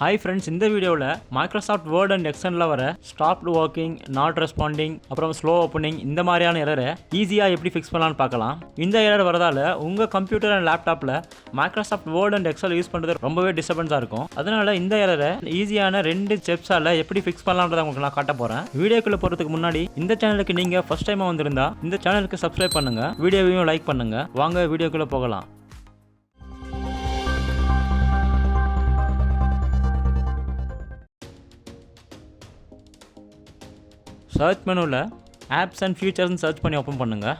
Hi friends, இந்த வீடியோவில் Microsoft Word and எக்ஸலில் வர ஸ்டாப்டு ஒர்க்கிங், நாட் ரெஸ்பாண்டிங், அப்புறம் ஸ்லோ ஓப்பனிங் இந்த மாதிரியான எரரை ஈஸியாக எப்படி ஃபிக்ஸ் பண்ணலான்னு பார்க்கலாம். இந்த எரர் வரதால் உங்கள் கம்ப்யூட்டர் அண்ட் லேப்டாப்பில் Microsoft Word and Excel use பண்ணுறது ரொம்பவே டிஸ்டர்பன்ஸாக இருக்கும். அதனால் இந்த எரரை ஈஸியான 2 ஸ்டெப்ஸால் எப்படி ஃபிக்ஸ் பண்ணலான்றதை உங்களுக்கு நான் காட்ட போகிறேன். வீடியோக்குள்ளே போகிறதுக்கு முன்னாடி இந்த சேனலுக்கு நீங்கள் ஃபர்ஸ்ட் டைமாக வந்திருந்தா இந்த சேனலுக்கு சப்ஸ்கிரைப் பண்ணுங்கள், வீடியோவையும் லைக் பண்ணுங்கள். வாங்க வீடியோக்குள்ளே போகலாம். சர்ச் மெனுவில் ஆப்ஸ் அண்ட் ஃபீச்சர்ஸ்னு சர்ச் பண்ணி ஓப்பன் பண்ணுங்கள்.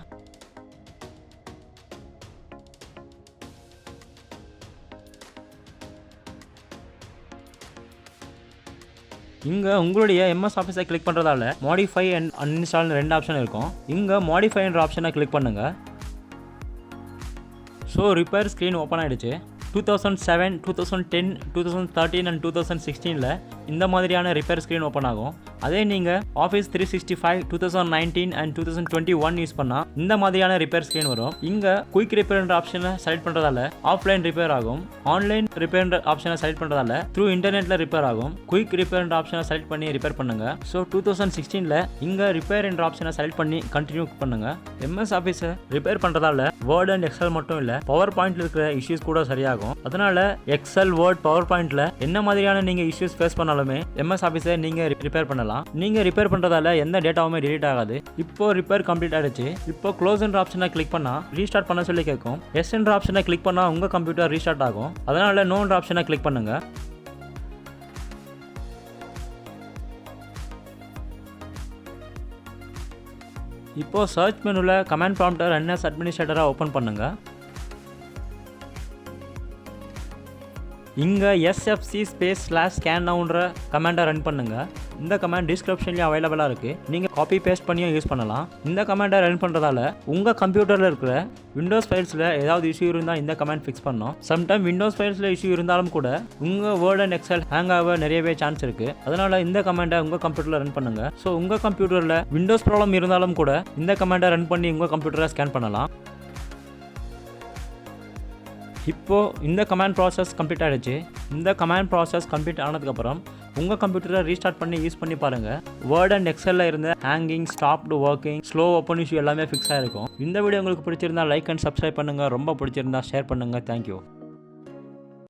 இங்கே உங்களுடைய எம்எஸ் ஆஃபீஸை கிளிக் பண்ணுறதால மாடிஃபை அண்ட் அன்இன்ஸ்டால்னு 2 ஆப்ஷன் இருக்கும். இங்கே மாடிஃபைன்ற ஆப்ஷனை கிளிக் பண்ணுங்கள். ஸோ ரிப்பேர் ஸ்க்ரீன் ஓப்பன் ஆகிடுச்சு. 2007, 2010, 2013 அண்ட் 2016 இந்த மாதிரியான ரிப்பேர் ஸ்க்ரீன் ஓப்பன் ஆகும். அதே நீங்கள் ஆஃபீஸ் 365, 2019 அண்ட் 2021 யூஸ் பண்ணால் இந்த மாதிரியான ரிப்பேர் ஸ்க்ரீன் வரும். இங்கே குயிக் ரிப்பேர்ன்ற ஆப்ஷனை செலக்ட் பண்ணுறதால ஆஃப்லைன் ரிப்பேர் ஆகும். ஆன்லைன் ரிப்பேர்ன்ற ஆப்ஷனை செலக்ட் பண்ணுறதால த்ரூ இன்டர்நெட்டில் ரிப்பேர் ஆகும். குயிக் ரிப்பேர்ன்ற ஆப்ஷனை செலக்ட் பண்ணி ரிப்பேர் பண்ணுங்கள். ஸோ 2016 இங்கே ரிப்பேர் என்ற ஆப்ஷனை செலக்ட் பண்ணி கண்டினியூ பண்ணுங்கள். எம்எஸ் ஆஃபீஸை ரிப்பேர் பண்ணுறதால வேர்ட் அண்ட் எக்ஸல் மட்டும் இல்லை, பவர் பாயிண்ட்ல இருக்கிற இஷ்யூஸ் கூட சரியாகும். அதனால எக்ஸல், வேர்ட், பவர் பாயிண்ட்ல என்ன மாதிரியான நீங்க இஷ்யூஸ் ஃபேஸ் பண்ணாலுமே எம்எஸ் ஆஃபீஸை நீங்க ரிப்பேர் பண்ணலாம். நீங்க ரிப்பேர் பண்றதால எந்த டேட்டாவுமே டிலீட் ஆகாது. இப்போ ரிப்பேர் கம்ப்ளீட் ஆயிடுச்சு. இப்போ க்ளோஸ் என்ற ஆப்ஷனை கிளிக் பண்ணா ரீஸ்டார்ட் பண்ண சொல்லி கேட்கும். எஸ் என்ற ஆப்ஷனை கிளிக் பண்ணா உங்க கம்ப்யூட்டர் ரீஸ்டார்ட் ஆகும். அதனால நோ என்ற ஆப்ஷனை கிளிக் பண்ணுங்க. இப்போ சர்ச் மெனுவில் கமாண்ட் ப்ராம்ப்டர் ரன் as அட்மினிஸ்ட்ரேட்டராக ஓப்பன் பண்ணுங்க. இங்கே sfc/scan-nowன்ற கமாண்டை ரன் பண்ணுங்கள். இந்த கமாண்ட் டிஸ்கிரிப்ஷன்லேயும் அவைலபிளாக இருக்குது. நீங்கள் காப்பி பேஸ்ட் பண்ணியும் யூஸ் பண்ணலாம். இந்த கமாண்டை ரன் பண்ணுறதால உங்கள் கம்ப்யூட்டரில் இருக்கிற விண்டோஸ் ஃபைல்ஸில் ஏதாவது இஷ்யூ இருந்தால் இந்த கமாண்ட் ஃபிக்ஸ் பண்ணோம். சம்டைம் விண்டோஸ் ஃபைல்ஸில் இஷ்யூ இருந்தாலும் கூட உங்கள் வேர்ட் அண்ட் எக்ஸல் ஹேங் ஆக நிறையவே சான்ஸ் இருக்குது. அதனால் இந்த கமாண்டை உங்கள் கம்ப்யூட்டரில் ரன் பண்ணுங்கள். ஸோ உங்கள் கம்ப்யூட்டரில் விண்டோஸ் ப்ராப்ளம் இருந்தாலும் கூட இந்த கமாண்டை ரன் பண்ணி உங்கள் கம்ப்யூட்டரை ஸ்கேன் பண்ணலாம். இப்போது இந்த கமாண்ட் ப்ராசஸ் கம்ப்ளீட் ஆகிடுச்சு. இந்த கமாண்ட் ப்ராசஸ் கம்ப்ளீட் ஆனதுக்கப்புறம் உங்கள் கம்ப்யூட்டரை ரீஸ்டார்ட் பண்ணி யூஸ் பண்ணி பாருங்கள். வேர்ட் அண்ட் எக்ஸலில் இருந்த hanging, stopped working, slow open issue எல்லாமே ஃபிக்ஸ் ஆகிருக்கும். இந்த வீடியோ உங்களுக்கு பிடிச்சிருந்தா லைக் அண்ட் சப்ஸ்கிரைப் பண்ணுங்கள். ரொம்ப பிடிச்சிருந்தா ஷேர் பண்ணுங்கள். தேங்க்யூ.